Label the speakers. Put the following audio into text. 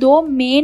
Speaker 1: 2